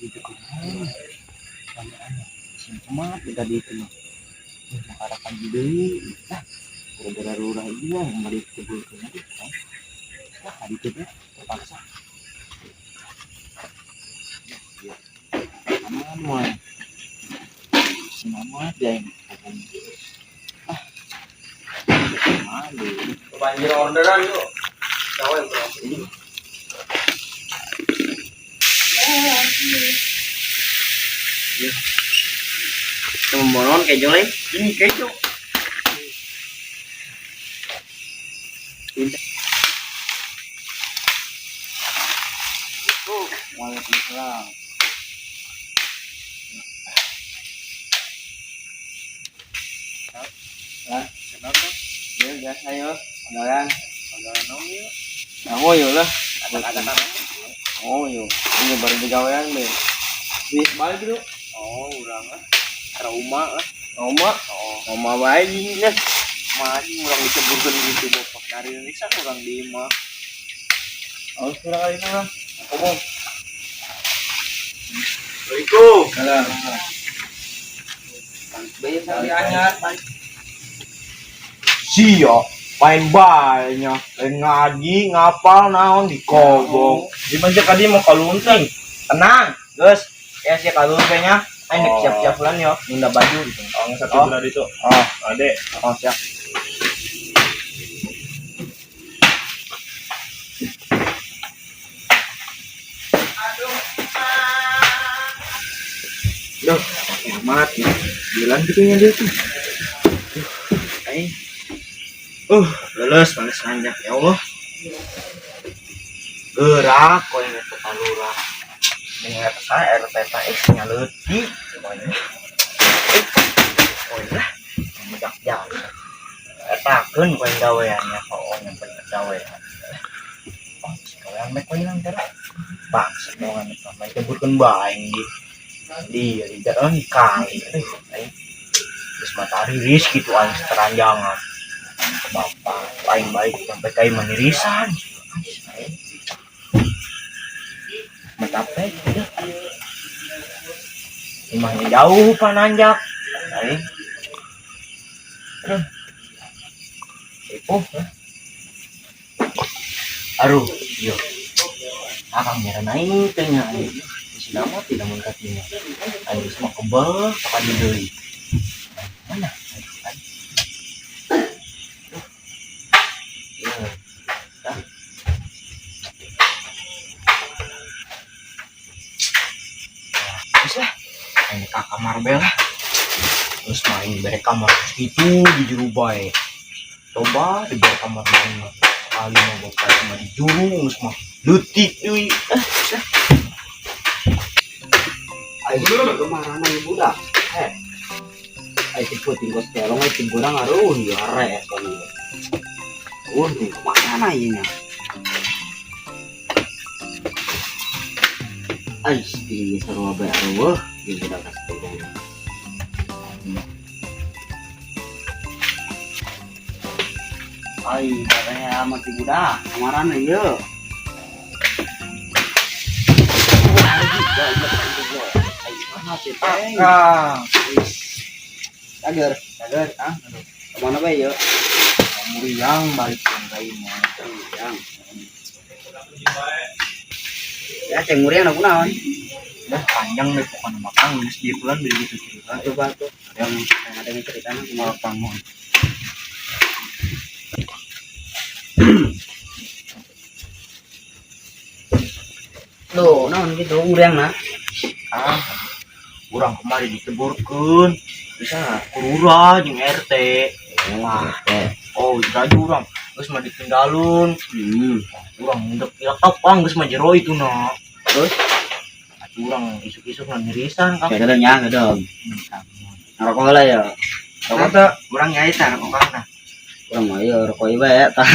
Dito ko na. Ano, simpama, kita dito na. Makarapan di deui. Gara-gara rurah dia yang mari kebul ke nanti. Nah, dito deh, terpaksa. Ya. Aman, moy. Sinamat dia yang malu. Banjir orderan yuk. Tahu yang berapa ini? Moron kejo leh. Ini kejo. Waalaikumsalam. Hah? Kenapa? Ya biasa yo, panggalan. Panggalan nong yuk. Oh yo lah. Ada karena. Oh yo, ini baru digawean be. Wis balik dulu. Oh, urang lah. Trauma lah. Oma, oma bae ini nih. Maju urang diceburkeun gitu bapak dari Indonesia urang di imah. Oh, sudah kali ini lah. Ngomong. Assalamualaikum. Salam. Biasa anyar. Sia, main banyak, lain ngaji, ngapal naon di kobong. Di manja kadi mau kalunteng. Tenang, guys. Ya sih kaluntengnya. Ayo siap-siap bulan yo, nunda baju gitu. Oh, satu bulan itu. Oh, Adek. oh siap. Duh, mati. Bilang gitunya dia tuh. Lulus panas nanjak ya Allah. Gerak kau yang itu kalurah. Dengan saya RPTX nya leutik semuanya. Oh iya, mudah jalan. Etakeun kau yang gaweannya, kau yang bener gawean. Oh, kau yang mek kau yang gerak. Bangsa mau ngan itu, main keburkeun bae dia tidak kali. Terus matahari ris gitu aing teranjangan. Bapak paling baik sampai kai menirisan. Mencapai ya. Imahnya jauh pananjak. Itu aduh, yo. Akang nyara naik tanya nama tidak mengkatinya. Ayo semua kebal akan dibeli. Mana? Bisa ini ke kamar bela terus main bere kamar itu di juru bae coba di bere kamar mana kali mau bapak cuma di juru semua lutik deui ayo kemana nih budak ayo cepet tinggal tolong ayo timburang aduh ya rek kan nih kemana ini ay di sarua bae areueuh di budak kasih. Ay, katanya mati budak, kemarin aja. Cager, ah, kemana bay ya? Muriang balik kayaknya, Muriang. Ya, ceng Muriang aku naon? Udah panjang deh pokoknya makang, di bulan begitu cerita. Coba tuh, yang ada yang ceritanya cuma kamu. Loh, naon gitu Muriang nah? Kurang kemarin diteburkeun bisa kurura jeung RT. Oh, jadi urang Geus mah ditinggalun. Urang ndek ilekap Kang geus mah jero itu na. Terus Urang isuk-isuk na nyerisan Kang. kadang nya kadang rokok lah ya. Rokok teh urang nyai teh rokok Kang tah. Urang mah ya rokok ieu bae tah.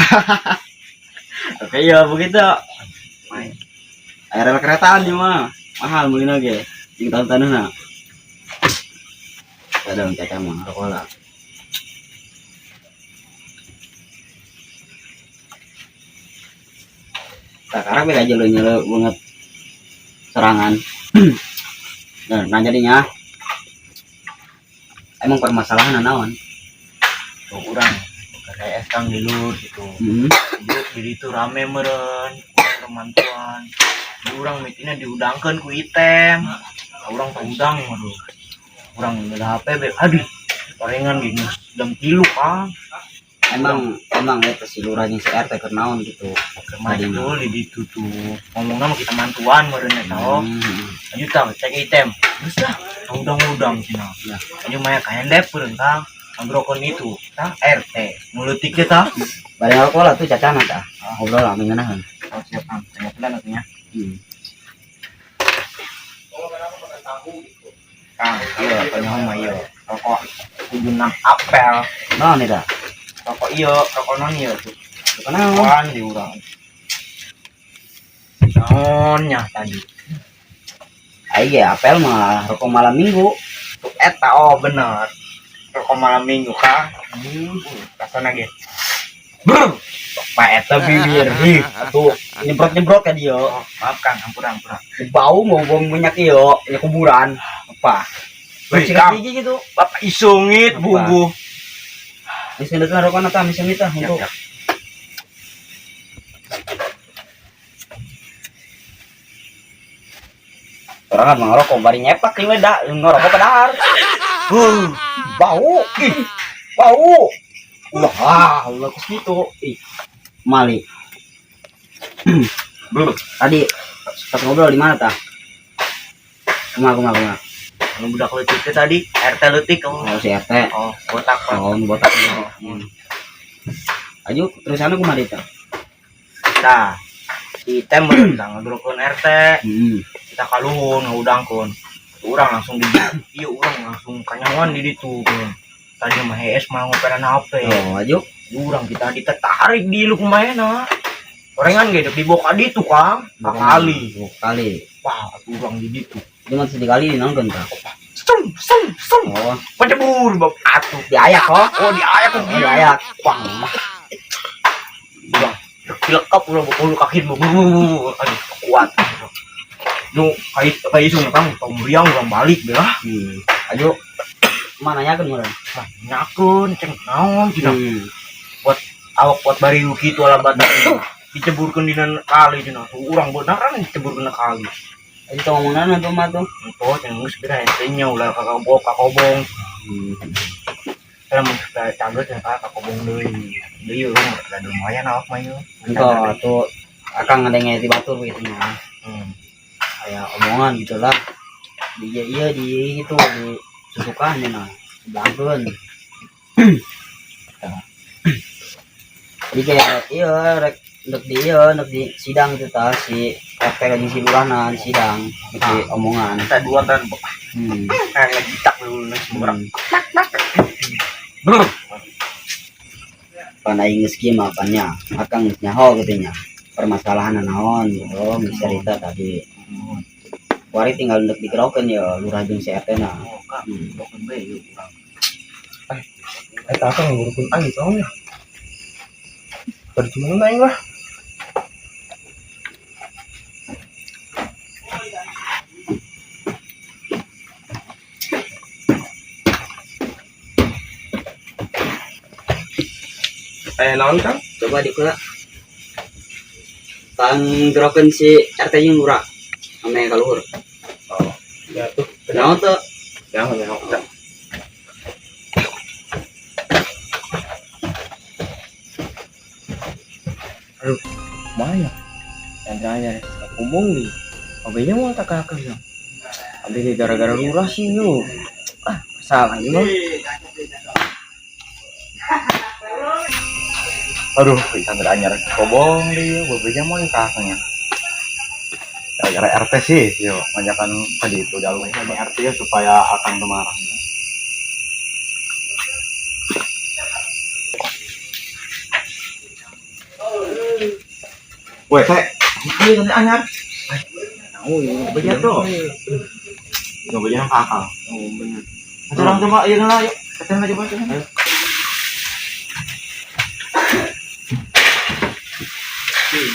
Oke ya begitu. Main. Air keretaan di mah mahal mulina ge. Jeung tahun-tahunna. Kadang caca mah rokok lah. Sekarang beda aja lo nyelo banget serangan. Nah jadinya emang permasalahan naon? Tuh urang KTS Kang di lur gitu. Jadi itu rame meureun, teman-teman. Di urang mitina diudangkeun ku item. Urang teh udang aduh. Urang ada HP be aduh. Parengan gini jam 3 Kang. Emang itu si lurah jeung si RT keur naon gitu. Kemarin dulu di situ tuh ngomongnya sama kita mantuan meureun eta oh. Ayo tah cek item. Geus dah udang-udang cenah. Ya. Ayo maya ka handap meureun Kang. Ngrokon itu tah RT. Muleutik teh tah. Bari rokok lah tuh cacana tah. Ngobrol lah mengenahan. Oh siap Kang. Tanya pelan atunya. Kang, iya tanya mah ieu. Rokok kudu 6 apel. Naon eta? Rokok ieu, rokok non ieu tuh. Kenapa? Kawan di urang. Naonnya tadi? Aing ge apel mah rokok malam minggu. Tuh eta oh bener. Rokok malam minggu Kang. Rasana ge. Brr. Pak eta bibir hi atuh Nyemprot-nyemprot ka dieu. oh, maaf Kang, ampun. Bau mau minyak ieu, ya kuburan. Apa? Wih, Sikat Kang. gigi gitu. Bapak isungit Apa? bumbu. Geus ngeundeutna rokokna tah misen kita untuk Siap. orang mah ngerokok bari nyepak ieu da ngerokok padahar. Bau. Ih. Bau. Wah, Allah kus gitu. Ih. Mali. Belum. Tadi pas ngobrol di mana tah? Kumaha. Anu budak leutik teh tadi RT leutik oh. Oh si RT. Oh, botak Pak. Oh, botak. Ayo terusanna kumaha dieu tah? Tah. Si teh meureun Kang ngadrokon RT. Kita kaluhun ngaudangkeun. Urang langsung di ieu urang langsung kanyawan di ditu. Tadi mah HS mah ngoperan HP. Oh, ayo. Urang kita ditarik di lu kumaena. Orengan ge di boka ditu Kang. Kali. Kali. Wah, urang di ditu. Cuma sekali nonton tah. Sum. Oh, Pacebur bab atuh. diayak kok. Oh, diayak kan Diayak. Wah. Udah. Dilekap udah bulu kaki aduh kuat. Nu kai isung Kang, tong meriang urang balik deh lah. Ayo. Mana nyakeun meureun? Nyakeun ceng naon cenah. Awak buat bari kitu ala badak diceburkeun dina kali cenah. Urang beneran diceburkeun kali. Ayo tong ngomongan atuh mah tuh. Oh, cenah geus geura ente nya ulah kakobong. Kalau mun kita cager cenah kakobong deui. Deui urang ada lumayan awak mah ieu. Entah tuh akang ngadenge ti batur gitu nya. Kayak omongan gitulah. Iya di itu di susukan nya nah. Belangkeun. Jadi kayak iya rek ndek di sidang itu tah si RT jeung si lurahna di sidang di omongan. Kita dua kan kayak ngejitak dulu sembarang. Pan aing geus kieu mah pannya akang geus nyaho gitu nya. Permasalahan naon gitu cerita tadi. Wari tinggal ndek digerokeun ya lurah jeung si RT na. Oh, Kak, bukan bae yuk urang. Eta akang ngurukeun aing soalnya. Percuma aing lah. Naon Kang? Coba dikula. Tang gerokeun si RT jeung lurah. Ame kaluhur. Oh, ya tuh. Naon teh? Jangan. Aduh, mana? Yang tanya, ngomong nih. Abisnya mau tak kakak ya. Abis gara-gara lurah sih yuk. Salah ini mah. Aduh, bisa anyar kobong dia, bebeja mau kakaknya. Gara-gara RT sih, yo, banyakan tadi itu jalur ini RT ya supaya akan marah. Weh, teh, ini nanti anyar. Oh iya. Bebeja tuh. Yo, bebeja kakak. Oh benar. Coba coba, iya lah, yuk. Kita coba coba. Ayo.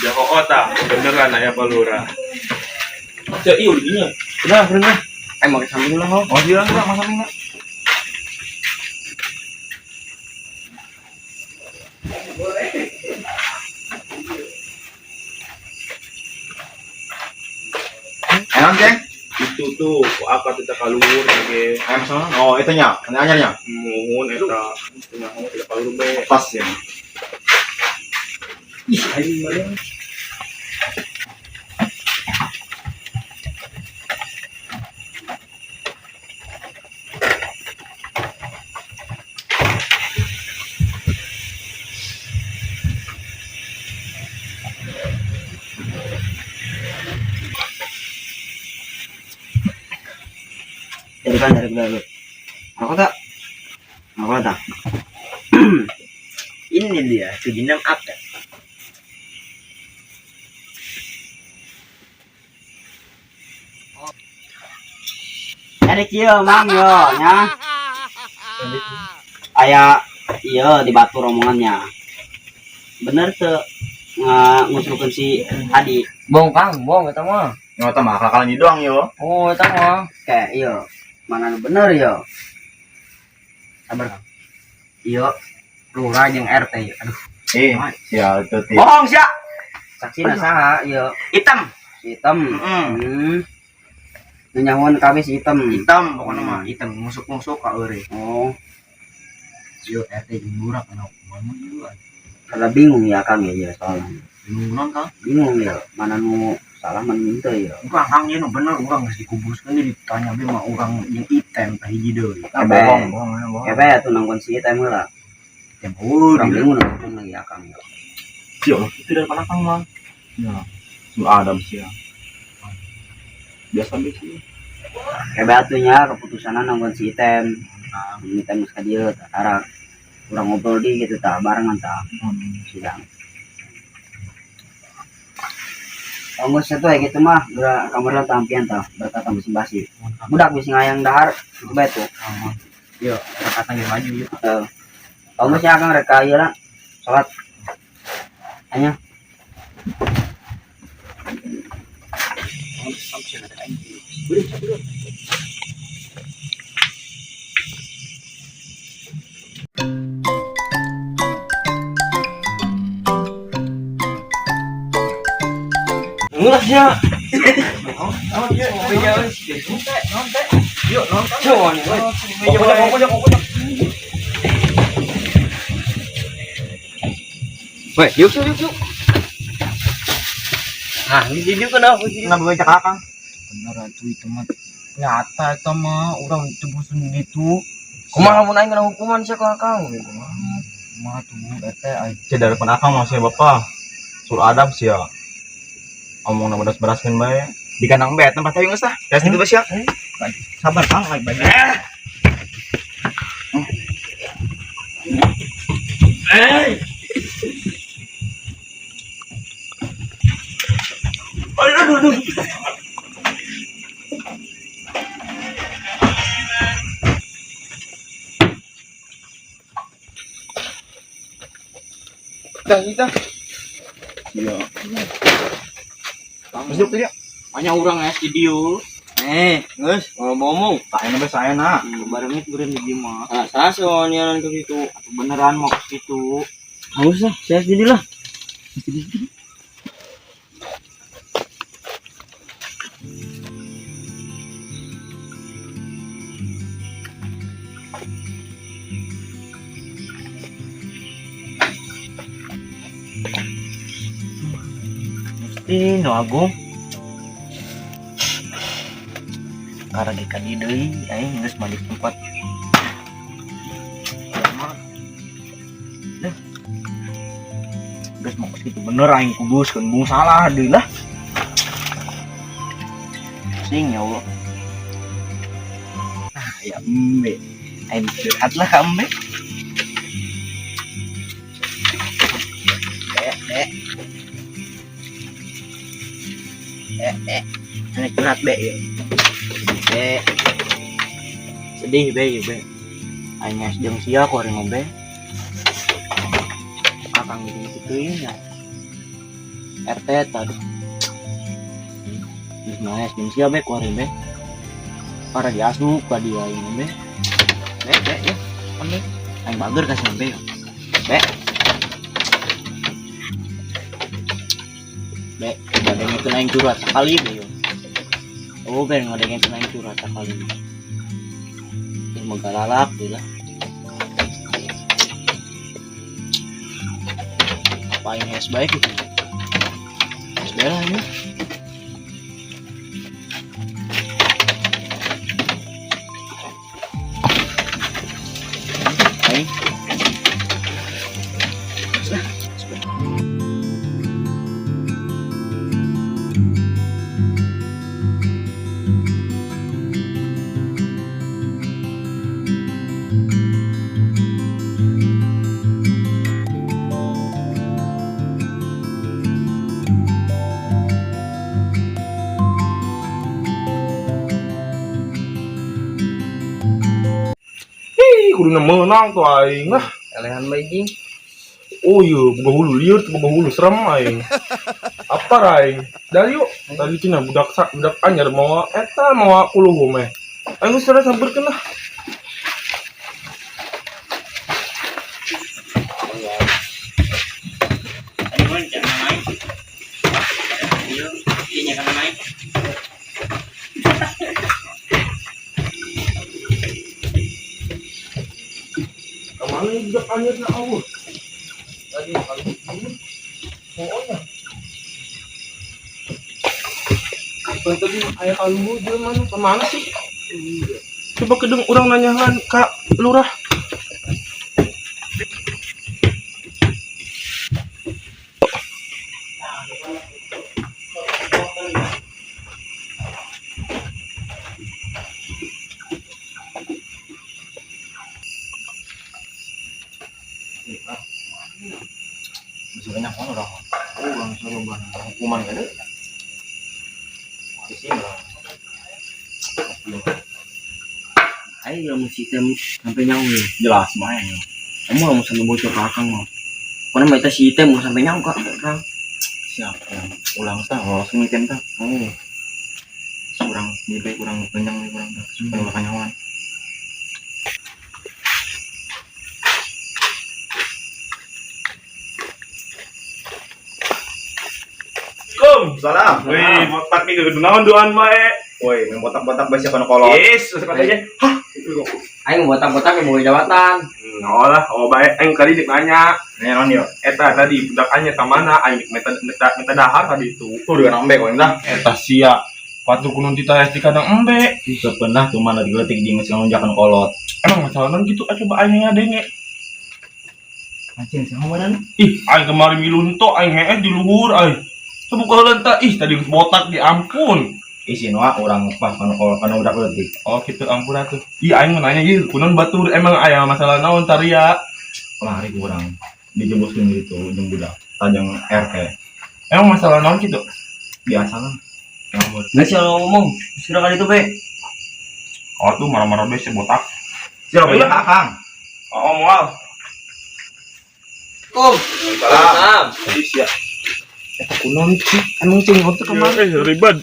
Jago kota, beneran ayah palura. Ya iya udah. Udah, bener. Mau ke samping lah, Oh, dia enggak masa enggak. Enak, Ceng? Itu tuh apa kita kalur lagi. Ayo masalah. Oh, itunya. Anyarnya. Mohon eta tengah mau tidak kalur be. Pas ya. Ih, ayo mana? Dari dulu. Apa tak? Apa tak? Ini dia, kejinam apa? Ada kieu mang yo nya. Aya iya di batu rombongannya. Bener tuh ngusulkeun si Hadi. Bong Kang, bong eta mah. Nyata mah kakalan di doang yo. Oh, eta mah. Kayak iya. Mana nu bener yo? Sabar Kang. Iya, lurah jeung RT. Aduh, Ya itu ti. bohong sia. Saksina saha iya? Hitam. Hitam. Heeh. Nyahuan kami si hitam. Hitam pokoknya mah hitam musuk-musuk ka eureun. Oh, Yo RT jeung burak anu mana juga. kada bingung ya kami ya soalnya. Bingung non kan? Bingung ya, mana nu salah mana nu teu ya. Urang hang ieu bener urang geus dikumpulkeun deui ditanya be mah urang jeung item teh hiji deui. Ebe. Bohong. Kebe atuh nanggon si hitam heula. Yang oh, Urang bingung nanggon lagi ya kami. Yo, itu dari panakang mah. Ya. Lu Adam sih ya. Biasa sih. Kebe atuhnya keputusanan nanggon si hitam. Hitam geus ka dieu tah arah urang ngobrol di gitu tah barengan tah sidang. Ongos itu ya gitu mah, udah kamar tampian tah berkata basi-basi. Budak bisa ngayang dahar itu bae tuh. Yo, kata yang maju yuk. Ongos nya akan reka ieu lah. Salat. Hanya Ngulas ya. Yuk, nonton. Coba nih. Pokoknya. Weh, yuk. Nah, ini jadi kenapa? Kenapa baca kakang? Bener atuh itu mah. Nyata itu mah orang tebusan gitu. Kumaha mun aing kena hukuman sih ka Kang gitu. Mah tuh bete aja dari penakang masih bapak. Sur adab sih ya. Omong nama beraskan bae. Di kandang bet tempat ayo geus tah. Gas gitu bes ya. Sabar Kang, baik-baik. Aduh. Kita. Iya. Masuk tuh ya. Banyak orang ya studio. Geus. Ngomong. Saena be saena. Bareng itu beren di mah. Ah, saha nianan ke situ. Beneran mau ke situ. Haus lah, saya sendiri lah. Mesti no Agung. Karena di kali deui aing geus balik tempat. bener aing kubus kan bung salah deui lah. Sing ya Allah. Ah ya embe. Aing curhat lah ka embe. Aing curhat be ya. Sedih be ya be. Aing geus jeung sia ku hari ngombe. Akang gituin ya. RT tadi. Nah, jeung sia be ku hari be. Para diasup ka dia aing be. Be ya. Ambe. Aing bager ka sampe. Be. Be, ngadengkeun aing curhat sekali be. Oh, be ngadengkeun aing curhat sekali. Magalalak gitu lah. Apa yang es baik itu? Es bela ini. Hai. Kudu menang tuh aing lah. Elehan beijing. Oh iya, boga hulu liur, boga hulu serem aing. Apa aing? Dari yuk, tadi cina budak anyar mau eta mau kuluh meh. Aing geus sampeurkeun lah. Tadi mun jangan main. Iya, iya kan main. Kemana ini budak anyar na awur? Tadi kalau ini pokoknya. Apa tadi ayah kalbu dia mana? Kemana sih? Coba kedeng orang nanyakan Kak Lurah. Masih banyak orang. Oh, langsung lomba hukuman kan? Di sini lah. Ayo mesti sampai nyawa nih. Jelas main. Kamu mau sampai bocor ke akang mau. Karena mereka si item mau sampai nyawa kak. Siap ya. Ulang tah, langsung item tah. Oh. Kurang, ini kurang kenyang nih kurang tah. Sampai makan nyawa. Salam. Wih, botak nih gede naon doan mae. Woi, main botak-botak bahasa kono kolot. Yes, katanya. Hah? Aing botak-botak yang mau jabatan. Oh lah, oh baik. Aing kali dik nanya. Nanya non yo. Eta tadi budak anya ka mana? Aing minta dahar tadi itu. Tuh dengan embe kau dah. Eta sia. Patu kunon tita di kadang embe. Bisa pernah tuh mana digeletik di ngasih lonjakan kolot. Emang masalah non gitu coba aing ngadenge. Anjing sama mana? Ih, aing kemarin milunto aing heeh di luhur aing. Coba kalau lenta ih tadi botak di ampun. Isin wa orang pas kana kolot kana udah geletik. Oh gitu ampun atuh. Iya aing mau nanya ieu kunon batur emang aya masalah naon taria. Lari kurang dijeboskeun gitu jeung budak tajang RT. Emang masalah naon gitu? Biasa lah. Nggak sih kalau ngomong, sudah kali itu be. Oh tuh marah-marah be si botak. Siapa ya Kang? Oh moal. Salam. Iya. Eta kunon sih, emang cing waktu kemana? Ribet.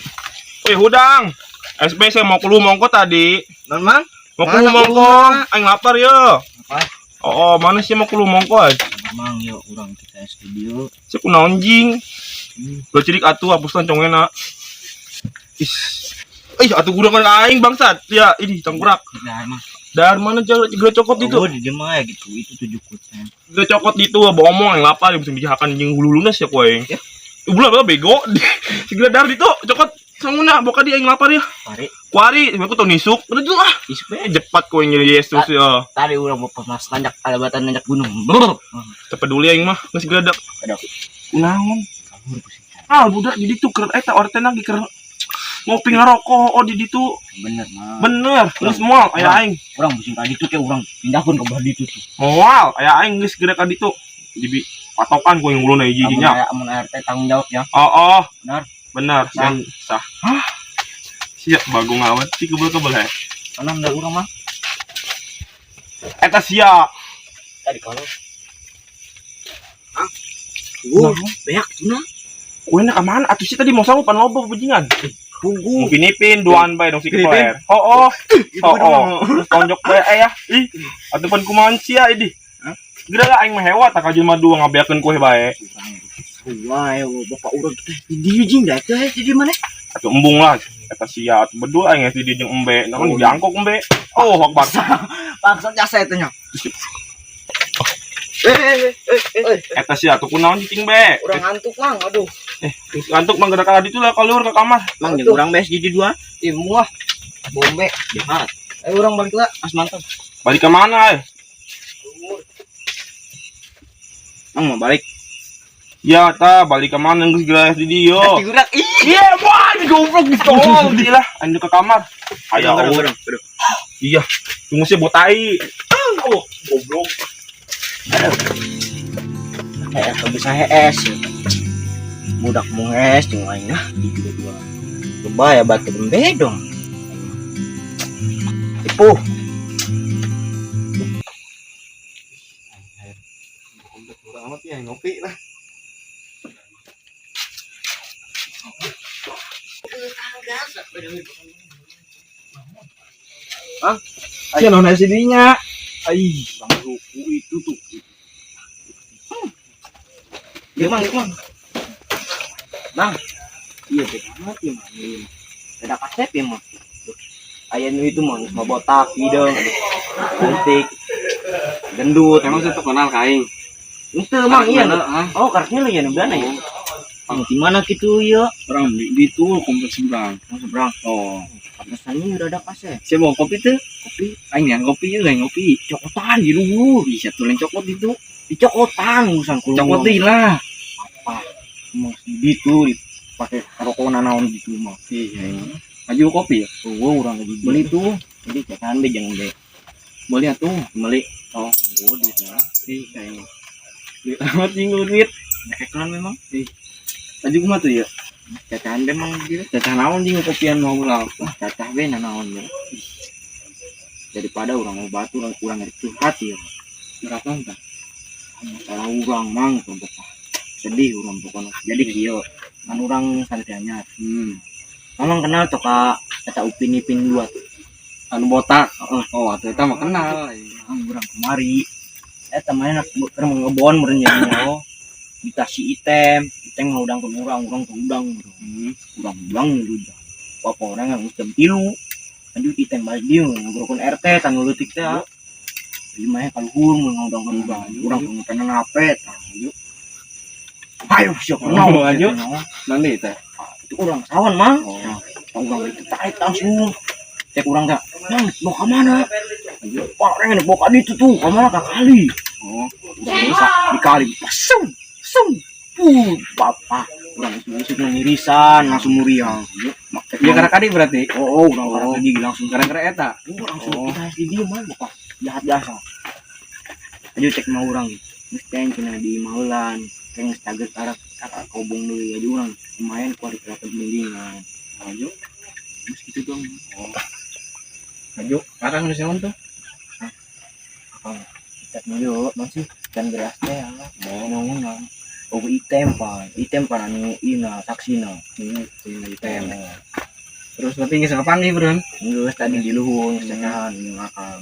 Wih, hudang. SBC mau keluh mongko tadi. Memang? Mau keluh mongko. Aing lapar ya. Apa? Oh, mana sih mau keluh mongko aja? Memang yuk, orang kita studio. Si kunaon jing. Lo cilik atuh hapuskan congena. Is. Atuh gudang kan aing bangsat. Ya, ini cangkurak. Nah, emang. Dari mana jaga cokot itu? Oh, di jemaah ya gitu. Itu 7 kutsen. Jaga cokot itu ngomong yang lapar bisa bijakan jeung hulu lunas ya koeng. Ulah bego. Segala dari itu cokot sanguna boka dia yang lapar ya. Kuari, aku tau nisuk. Udah tuh ah. Ispe Jepat koeng jadi Yesus ya. tadi udah mau pas nanjak alabatan nanjak gunung. Cepet dulu aing mah geus geledak. Kunaon? Ah, budak di ditu keur eta orte lagi keur ngopi ngarokok oh di ditu. Bener mah. Bener, geus moal aya aing. Urang musim tadi tuh kayak urang pindahkeun ka belah ditu tuh. Moal aya aing geus geura ka ditu. Di patokan ku yang ulun hiji-hijinya. Amun RT tanggung jawab ya. Oh, Benar. benar. Yang sah. Siap bagong awet si kebel-kebel he. Mana da urang mah? Eta sia. Tadi kalau Beak tuna. Kuena ka mana? Atuh si tadi mau sanggup pan loba bajingan. Tunggu. Pinipin duaan bae dong si keplayer. Oh. Tonjok bae ya. Ih, atuh pan kumaha sia idi. Geura aing mah hewa tak ka jelema dua ngabeakeun kue bae. Wae bapak urang teh di jing da teh di mana? Atuh embung lah eta sia atuh berdua aing si di jeung embe. Naon jangkok embe. Oh, akbar. Paksa jasa eta nya. Eta sia atuh kunaon cicing be. Urang ngantuk mang, aduh. Ngantuk mah geura ka ditu lah kaluhur ka kamar. Mang jeung urang bees jadi dua. ih muah. Bombe. Jahat. Ayo urang balik lah, as mantap. Balik ke mana? Mang mau balik. Ya, ta balik ke mana geus geus di dieu. Diurak. Ih, Iya, wah, di goblok di tol di lah, anjir ke kamar. Aya urang. Iya, tunggu sih botai. Oh, goblok. Eta bisa HS. Budak mau HS jeung aing lah di dua. Coba ya batu dembe dong. Tipu. Amat ya ngopi lah. Sia non SD-nya. Ai, bang ruku itu tuh. Gimana? Bang. Iya, benar ya, Mang. Ada kasep ya mah. Aya nu itu mah geus botak hidung. Cantik. Gendut. Emang saya kenal kain. Itu mah iya. Ah, Oh, karena lu ya nubana ya. Di mana gitu ya? orang di itu kompleks seberang. Seberang. Oh, Pantesannya udah ada kasep. saya mau kopi tuh. Kopi. Aing yang kopi juga yang ngopi. Cokotan di luhur. Bisa tulen coklat itu. Di cokotan urusan kulo. Coklat deh lah. Apa? Mau gitu pakai rokok naon gitu mah. Iya. Maju kopi ya. Tuh urang lagi beli tuh. Jadi cekan be jangan be. Boleh tuh. Beli. Oh, duit ya. Sih kayaknya. Duit amat tinggal duit. Cekan memang. Maju kumah tuh ya. Cekan memang gitu. Cacah naon jeung kopian mau ulang. Wah, cacah be naon ya. Daripada orang mau batu kurang itu hati ya. Berapa entah? Masalah urang mang tuh bapak. Sedih urang pokoknya. Jadi kieu kan urang santianya. Mamang kenal tuh kata Upin Ipin 2 tuh. Anu botak. Oh, atuh eta mah kenal. Mang urang kemari. Eta mah enak keur ngebon meureun jadinya. Dikasih item mah udang ke urang ke udang. Udang dulu. Apa orang yang jam 3. Lanjut item balik dia ngurukun RT tanggal leutik teh. Jadi mah kaluhur ngudang ke udang. Urang pengen ngape tah. Ayo siapa Oh, lanjut. Nanti teh. Itu orang sawan mang. Orang itu tarik langsung. Cek orang tak, mang bawa ke mana? Pak orang bawa ke itu tuh, ke mana kali? Oh, Udah bisa dikali, pasung. Bapak, orang itu ngirisan langsung muriang. iya karena kadi berarti. Oh, orang lagi langsung Gara-gara eta. langsung kita di dia mah bapak jahat biasa. Ayo cek mau orang, mesti yang kena di Maulan, kayak ngestaget arah kobong dulu ya orang lumayan kualitas pembimbingan. Maju. Terus gitu dong. Maju. Sekarang nu saon tuh? Cek yuk masih dan beras teh ya. Mau oh item pan anu ina saksina item. Terus tapi geus ngapanggih, Bro? Geus tadi di luhur cekan ngakang.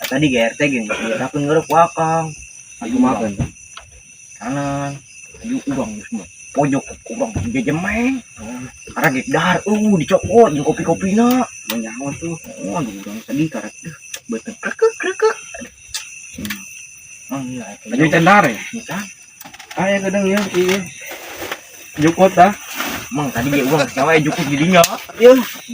Tadi GRT ge dapeun ngeureup wakang. Aku makan. Kanan. Ayo urang semua. Pojok urang jejemeng. Karena ge dahar dicokot jeung kopi-kopina. Banyawan tuh. Aduh urang sedih karek beuteung krek. Iya. Maju cendar ya? Bukan. Aya kadang ya ieu. Jukot dah. Mang tadi dia uang cewek cukup jadinya.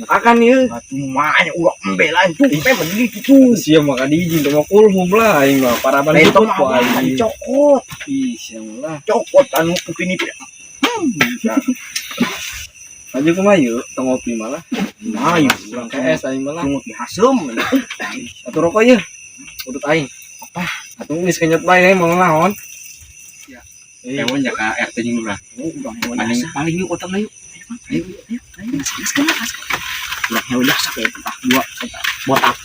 Akan ya. Atuh mahnya uang embelan cukup beli itu. Sia maka diizin sama kulhum lah aing mah paraban Itu cukup mah ku aing. cokot. Ih, siang lah. Cokot anu kupini. Maju ke mayu, tong ngopi malah. Mayu Urang KS aing malah. tunggu dihasem. Atuh rokok ya. Udut aing. Apa? Atuh geus kenyot bae aing mau naon. Ewan ya ka RT jeung urang. Paling yuk otak yuk. Ayo. Gaskeun. Ulah hewan jasa kayak petah dua botak.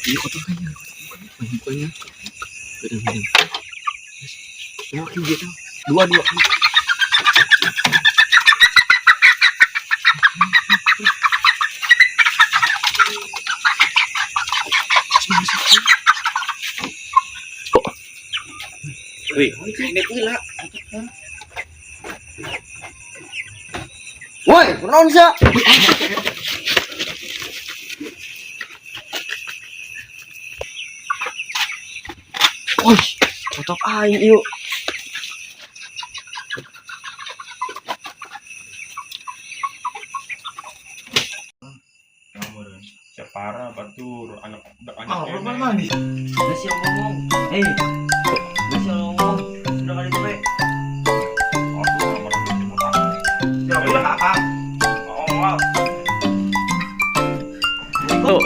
Iya otak aja. Bukannya. Kadang-kadang. Ya gitu. Dua. Woi, kunaon sia? Woi, otak aing ieu. Separa batur anak mandi. Nasi yang ngomong. Nasi yang ngomong. Sudah kali gue. Ya udah kakak. Oh, wow. Tuh,